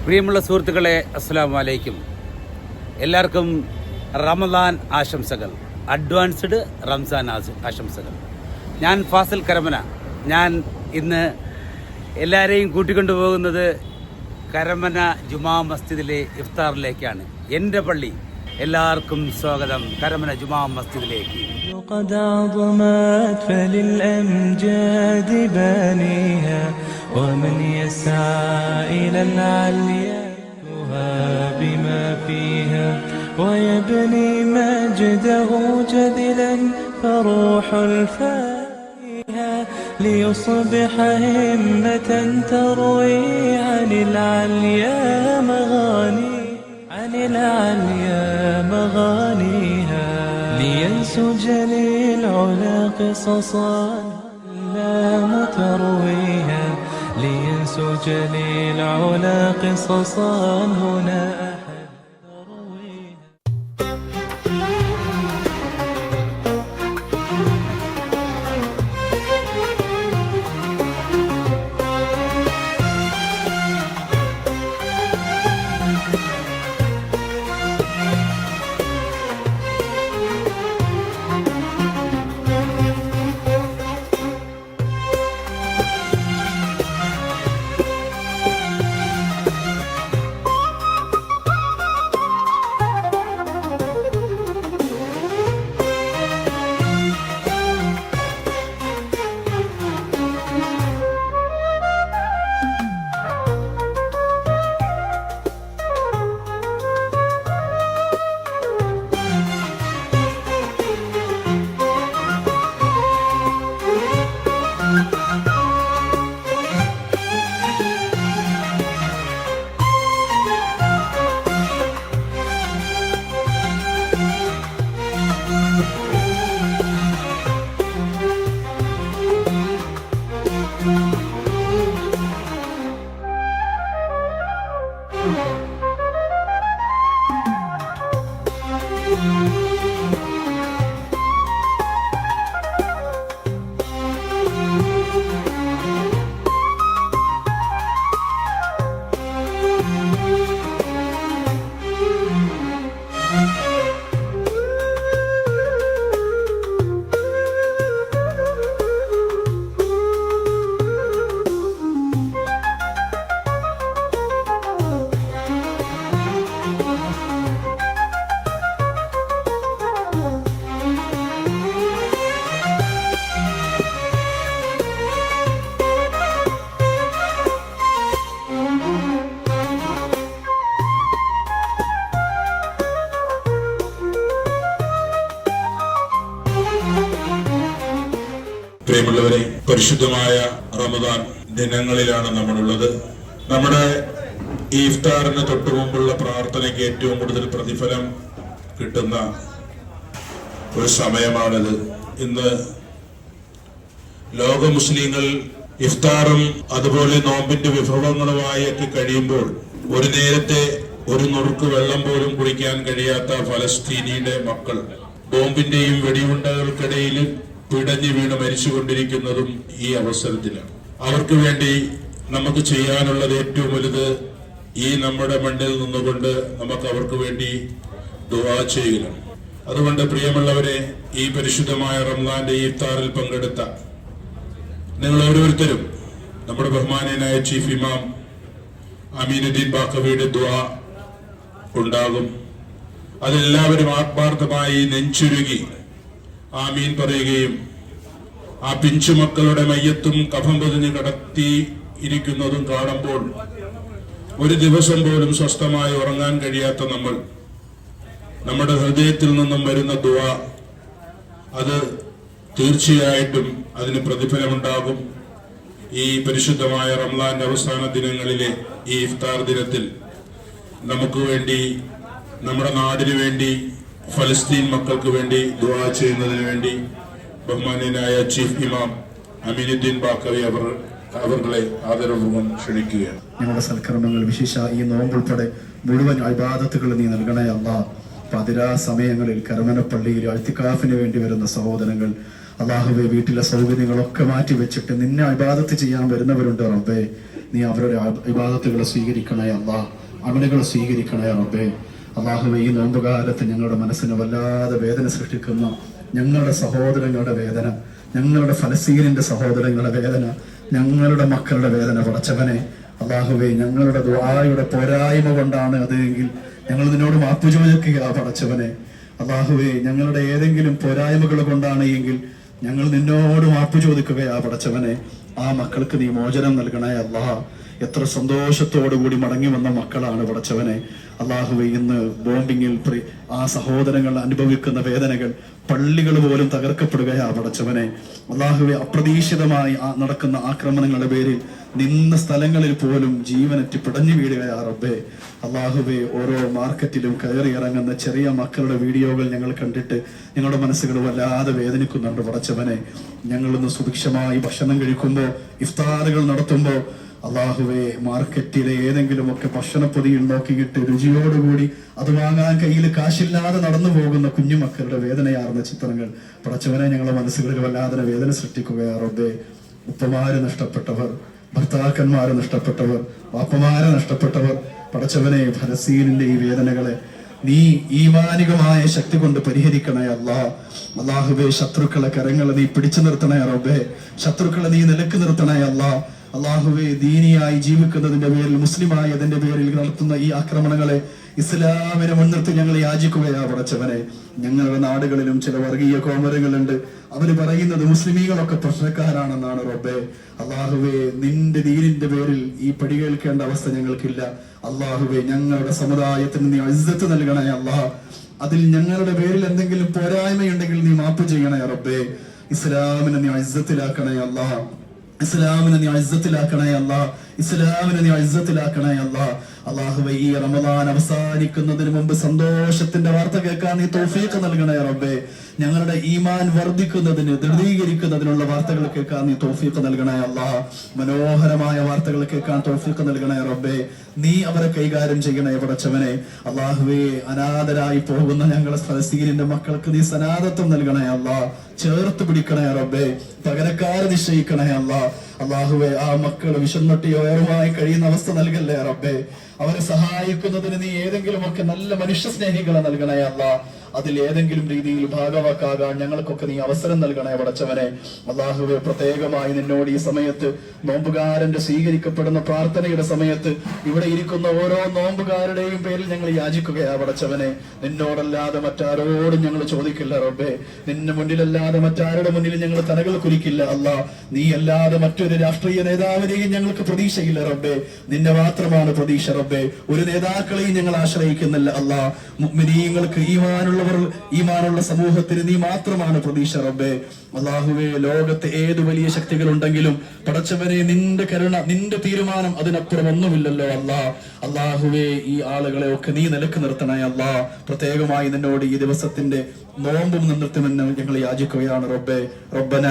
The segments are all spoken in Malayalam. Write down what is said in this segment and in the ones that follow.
പ്രിയമുള്ള സുഹൃത്തുക്കളെ, അസ്സലാമു അലൈക്കും. എല്ലാവർക്കും റമദാൻ ആശംസകൾ, അഡ്വാൻസ്ഡ് റംസാൻ ആശംസകൾ. ഞാൻ ഫാസിൽ കരമന. ഞാൻ ഇന്ന് എല്ലാവരെയും കൂട്ടിക്കൊണ്ടുപോകുന്നത് കരമന ജുമാ മസ്ജിദിലെ ഇഫ്താറിലേക്കാണ്. എൻ്റെ പള്ളി. എല്ലാവർക്കും സ്വാഗതം കരമന ജുമാ മസ്ജിദിലേക്ക്. قد عظمت فللأمجاد بانيها ومن يسعى إلى العليا بما فيها ويبني مجده جدلا فروح الفاتحة ليصبح همة تروي عن العليا مغانيها لينسج للعلا قصصا لا مترويها لينسج للعلا قصصا هنا أحد ترويها. പ്രിയമുള്ളവരെ, പരിശുദ്ധമായ റമദാൻ ദിനങ്ങളിലാണ് നമ്മളുള്ളത്. നമ്മുടെ ഈ ഇഫ്താറിന് തൊട്ടു മുമ്പുള്ള പ്രാർത്ഥനയ്ക്ക് ഏറ്റവും കൂടുതൽ പ്രതിഫലം കിട്ടുന്ന ഒരു സമയമാണിത്. ഇന്ന് ലോക മുസ്ലിങ്ങൾ ഇഫ്താറും അതുപോലെ നോമ്പിന്റെ വിഭവങ്ങളുമായി ഒക്കെ കഴിയുമ്പോൾ ഒരു നേരത്തെ ഒരു നുറുക്ക് വെള്ളം പോലും കുടിക്കാൻ കഴിയാത്ത ഫലസ്തീനിയുടെ മക്കൾ ബോംബിന്റെയും വെടിയുണ്ടകൾക്കിടയിൽ പിടഞ്ഞു വീണ് മരിച്ചുകൊണ്ടിരിക്കുന്നതും ഈ അവസരത്തിലാണ്. അവർക്ക് വേണ്ടി നമുക്ക് ചെയ്യാനുള്ളത് ഏറ്റവും വലുത് ഈ നമ്മുടെ മണ്ണിൽ നിന്നുകൊണ്ട് നമുക്ക് അവർക്ക് വേണ്ടി ദുആ ചെയ്യണം. അതുകൊണ്ട് പ്രിയമുള്ളവരെ, ഈ പരിശുദ്ധമായ റമദാന്റെ ഈ ഇഫ്താറിൽ പങ്കെടുത്ത നിങ്ങൾ ഓരോരുത്തരും നമ്മുടെ ബഹുമാനീയനായ ചീഫ് ഇമാം അമീനുദ്ദീൻ ബാക്കവിയുടെ ദുആ ഉണ്ടാകും. അതെല്ലാവരും ആത്മാർത്ഥമായി നെഞ്ചുരുകി ആമീൻ പറയുകയും ആ പിഞ്ചുമക്കളുടെ മയ്യത്തും കഫം പൊതിഞ്ഞ് കടത്തി ഇരിക്കുന്നതും കാണുമ്പോൾ ഒരു ദിവസം പോലും സ്വസ്ഥമായി ഉറങ്ങാൻ കഴിയാത്ത നമ്മൾ, നമ്മുടെ ഹൃദയത്തിൽ നിന്നും വരുന്ന ദുആ, അത് തീർച്ചയായിട്ടും അതിന് പ്രതിഫലമുണ്ടാകും. ഈ പരിശുദ്ധമായ റമദാന്റെ അവസാന ദിനങ്ങളിലെ ഈ ഇഫ്താർ ദിനത്തിൽ നമുക്ക് വേണ്ടി, നമ്മുടെ നാടിനു വേണ്ടി, ഫലസ്തീൻ മക്കൾക്ക് വേണ്ടി ദുആ ചെയ്യുന്നതിന് വേണ്ടി ബഹുമാന്യനായ ചീഫ് ഇമാം അമീനുദ്ദീൻ ബാക്കവി അവരുടെ ആദരപൂർവ്വം ക്ഷണിക്കുകയാണ്. ഞങ്ങളുടെ സൽക്കർമ്മങ്ങൾ, വിശേഷ ഈ നോമ്പുൾപ്പെടെ മുഴുവൻ ഇബാദത്തുകൾ നീ നൽകണേ അല്ലാഹ്. പതിരാ സമയങ്ങളിൽ കരമനപ്പള്ളിയിൽ ഇഅ്തികാഫിന് വേണ്ടി വരുന്ന സഹോദരങ്ങൾ, അല്ലാഹുവേ, വീട്ടിലെ സൗകര്യങ്ങളൊക്കെ മാറ്റി വെച്ചിട്ട് നിന്നെ ഇബാദത്ത് ചെയ്യാൻ വരുന്നവരുണ്ട് റബ്ബേ. നീ അവരുടെ ഇബാദത്തുകൾ സ്വീകരിക്കണേ അല്ലാ, അമലുകൾ സ്വീകരിക്കണേ റബ്ബേ. അല്ലാഹുവേ, ഈ നോമ്പുകാലത്ത് ഞങ്ങളുടെ മനസ്സിന് വല്ലാതെ വേദന സൃഷ്ടിക്കുന്ന ഞങ്ങളുടെ സഹോദരങ്ങളുടെ വേദന, ഞങ്ങളുടെ ഫലസ്തീനിന്റെ സഹോദരങ്ങളുടെ വേദന, ഞങ്ങളുടെ മക്കളുടെ വേദന പടച്ചവനെ, അല്ലാഹുവേ, ഞങ്ങളുടെ ദുആയുടെ പോരായ്മ കൊണ്ടാണ് അത് എങ്കിൽ ഞങ്ങൾ നിന്നോട് മാപ്പ് ചോദിക്കുക പടച്ചവനെ. അല്ലാഹുവേ, ഞങ്ങളുടെ ഏതെങ്കിലും പോരായ്മകൾ കൊണ്ടാണ് എങ്കിൽ ഞങ്ങൾ നിന്നോട് മാപ്പ് ചോദിക്കുകയാ പടച്ചവനെ. ആ മക്കൾക്ക് നീ മോചനം നൽകണേ അല്ലാ. എത്ര സന്തോഷത്തോടുകൂടി മടങ്ങി വന്ന മക്കളാണ് പടച്ചവനെ. അല്ലാഹുവേ, ഇന്ന് ബോംബിങ്ങിൽ ആ സഹോദരങ്ങൾ അനുഭവിക്കുന്ന വേദനകൾ, പള്ളികൾ പോലും തകർക്കപ്പെടുകയാ പടച്ചവനെ. അല്ലാഹുവേ, അപ്രതീക്ഷിതമായി നടക്കുന്ന ആക്രമണങ്ങളുടെ പേരിൽ നിന്ന സ്ഥലങ്ങളിൽ പോലും ജീവനറ്റ് പിടഞ്ഞു വീഴുകയാ റബ്ബേ. അല്ലാഹുവേ, ഓരോ മാർക്കറ്റിലും കയറി ഇറങ്ങുന്ന ചെറിയ മക്കളുടെ വീഡിയോകൾ ഞങ്ങൾ കണ്ടിട്ട് ഞങ്ങളുടെ മനസ്സുകൾ വല്ലാതെ വേദനിക്കുന്നുണ്ട് പടച്ചവനെ. ഞങ്ങളിന്ന് സുഭിക്ഷമായി ഭക്ഷണം കഴിക്കുമ്പോൾ, ഇഫ്താറുകൾ നടത്തുമ്പോൾ, അല്ലാഹുവേ, മാർക്കറ്റിലെ ഏതെങ്കിലുമൊക്കെ ഭക്ഷണപ്പൊതിയിൽ നോക്കിയിട്ട് രുചിയോടുകൂടി അത് വാങ്ങാൻ കയ്യിൽ കാശില്ലാതെ നടന്നു പോകുന്ന കുഞ്ഞുമക്കളുടെ വേദനയാർന്ന ചിത്രങ്ങൾ പടച്ചവനെ ഞങ്ങളുടെ മനസ്സുകളിൽ വല്ലാതെ വേദന സൃഷ്ടിക്കുകയാ റബ്ബേ. ഉപ്പമാര് നഷ്ടപ്പെട്ടവർ, ഭർത്താക്കന്മാര് നഷ്ടപ്പെട്ടവർ, വാപ്പമാരെ നഷ്ടപ്പെട്ടവർ, പടച്ചവനെ, ഫലസ്തീനിന്റെ ഈ വേദനകളെ നീ ഈമാനികമായ ശക്തി കൊണ്ട് പരിഹരിക്കണേ അല്ലാ. അല്ലാഹുവേ, ശത്രുക്കളെ കരങ്ങളെ നീ പിടിച്ചു നിർത്തണേ റബ്ബേ. ശത്രുക്കളെ നീ നിലക്ക് നിർത്തണേ അല്ലാ. അല്ലാഹുവേ, ദീനിയായി ജീവിക്കുന്നതിന്റെ പേരിൽ, മുസ്ലിമായി അതിന്റെ പേരിൽ നടത്തുന്ന ഈ ആക്രമണങ്ങളെ ഇസ്ലാമിനെ മുൻനിർത്തി ഞങ്ങൾ യാചിക്കുകയാ പടച്ചവനെ. ഞങ്ങളുടെ നാടുകളിലും ചില വർഗീയ കോമരങ്ങളുണ്ട്. അവര് പറയുന്നത് മുസ്ലിമീങ്ങളൊക്കെ പ്രശ്നക്കാരാണെന്നാണ് റബ്ബേ. അല്ലാഹുവേ, നിന്റെ ദീനിന്റെ പേരിൽ ഈ പടികേൽക്കേണ്ട അവസ്ഥ ഞങ്ങൾക്കില്ല. അല്ലാഹുവേ, ഞങ്ങളുടെ സമുദായത്തിന് നീ ഇസ്സത്ത് നൽകണേ അല്ലാ. അതിൽ ഞങ്ങളുടെ പേരിൽ എന്തെങ്കിലും പോരായ്മയുണ്ടെങ്കിൽ നീ മാപ്പ് ചെയ്യണേ റബ്ബേ. ഇസ്ലാമിനെ നീ ഇസ്സത്തിലാക്കണേ അല്ലാ. ഇസ്ലാമിനെ നീ ഇസ്സത്തിലാക്കണേ അല്ലാ. ഇസ്ലാമിനെ നീ ഇസ്സത്തിലാക്കണേ അല്ലാ. അല്ലാഹുവേ, ഈ റമദാൻ അവസാനിക്കുന്നതിന് മുമ്പ് സന്തോഷത്തിന്റെ വാർത്ത കേൾക്കാൻ നീ തൗഫീഖ് നൽകണേ റബ്ബേ. ഞങ്ങളുടെ ഈമാൻ വർദ്ധിക്കുന്നതിന്, ദൃഢീകരിക്കുന്നതിനുള്ള വാർത്തകൾ കേൾക്കാൻ നീ തൗഫീഖ് നൽകണേ അല്ലാ. മനോഹരമായ വാർത്തകൾ കേൾക്കാൻ തൗഫീഖ് നൽകണേ റബ്ബേ. നീ അവരെ കൈകാര്യം ചെയ്യണേ പടച്ചവനെ. അല്ലാഹുവേ, അനാഥരായി പോകുന്ന ഞങ്ങളുടെ ഫലസ്തീനിന്റെ മക്കൾക്ക് നീ സനാഥത്വം നൽകണേ അല്ലാ. ചേർത്ത് പിടിക്കണേ റബ്ബേ. പകരക്കാരെ നിശ്ചയിക്കണേ അല്ലാ. അല്ലാഹുവേ, ആ മക്കൾ വിശന്നിട്ട് യോരമായി കഴിയുന്ന അവസ്ഥ നൽകല്ലേ റബ്ബേ. അവരെ സഹായിക്കുന്നതിന് നീ ഏതെങ്കിലുമൊക്കെ നല്ല മനുഷ്യ സ്നേഹികളെ നൽകണേ അല്ലാ. അതിൽ ഏതെങ്കിലും രീതിയിൽ ഭാഗവാക്കാകാൻ ഞങ്ങൾക്കൊക്കെ നീ അവസരം നൽകണേ പടച്ചവനെ. അല്ലാഹുവേ, പ്രത്യേകമായി നിന്നോട് ഈ സമയത്ത്, നോമ്പുകാരന്റെ സ്വീകരിക്കപ്പെടുന്ന പ്രാർത്ഥനയുടെ സമയത്ത് ഇവിടെ ഇരിക്കുന്ന ഓരോ നോമ്പുകാരുടെയും പേരിൽ ഞങ്ങൾ യാചിക്കുകയാ പടച്ചവനെ. നിന്നോടല്ലാതെ മറ്റാരോടും ഞങ്ങൾ ചോദിക്കില്ല റബ്ബേ. നിന്റെ മുന്നിലല്ലാതെ മറ്റാരുടെ മുന്നിൽ ഞങ്ങൾ തലകൾ കുലിക്കില്ല അല്ലാ. നീ അല്ലാതെ മറ്റൊരു രാഷ്ട്രീയ നേതാവിനെയും ഞങ്ങൾക്ക് പ്രതീക്ഷയില്ല റബ്ബേ. നിന്നെ മാത്രമാണ് പ്രതീക്ഷ റബ്ബേ. ഒരു നേതാക്കളെയും ഞങ്ങൾ ആശ്രയിക്കുന്നില്ല അല്ലാ. മുഅ്മിനീങ്ങൾക്ക് ഈമാനുള്ള സമൂഹത്തിന് നീ മാത്രമാണ് പ്രതീക്ഷ റബ്ബേ. അല്ലാഹുവേ, ലോകത്തെ ഏത് വലിയ ശക്തികൾ ഉണ്ടെങ്കിലും പടച്ചവനെ, നിന്റെ കരുണ, നിന്റെ തീരുമാനം അതിനപ്പുറം ഒന്നുമില്ലല്ലോ അല്ലാ. അല്ലാഹുവേ, ഈ ആളുകളെ ഒക്കെ നീ നിലക്ക് നിർത്തണേ അല്ലാ. പ്രത്യേകമായി നിന്നോട് ഈ ദിവസത്തിന്റെ നോമ്പും നിന്നിട്ടുമെന്ന് ഞങ്ങൾ യാചിക്കുകയാണ് റബ്ബേ. റബ്ബന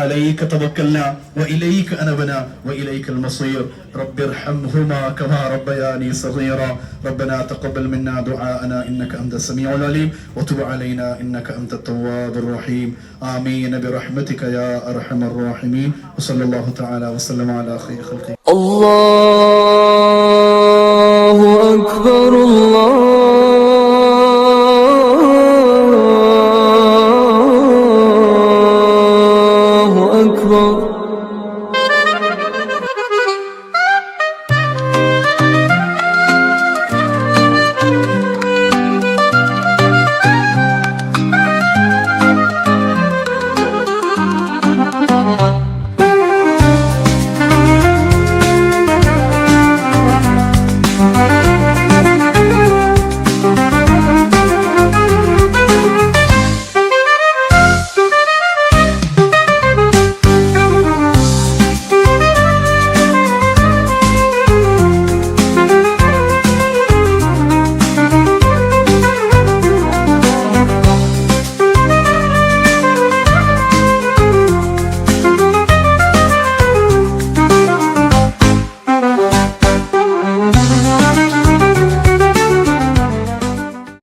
അലൈക തവക്കൽനാ വഇലൈക അനബന വഇലൈകൽ മസീർ. റബ്ബിർഹംഹുമാ കമാ റബ്ബയാനി സഗീറാ. റബ്ബന തഖബ്ബൽ മിന്നാ ദുആഅനാ ഇന്നക അൻതസ് സമീഉൽ അലീം വതുബ് അലൈനാ ഇന്നക അൻതത് തവ്വാബുർ റഹീം. ആമീൻ ബിറഹ്മതിക യാ അർഹമർ റഹീമീൻ. വസല്ലല്ലാഹു തആല വസല്ലമ അലാ ഖൈരി ഖൽഖി. അല്ലാഹു അക്ബർ.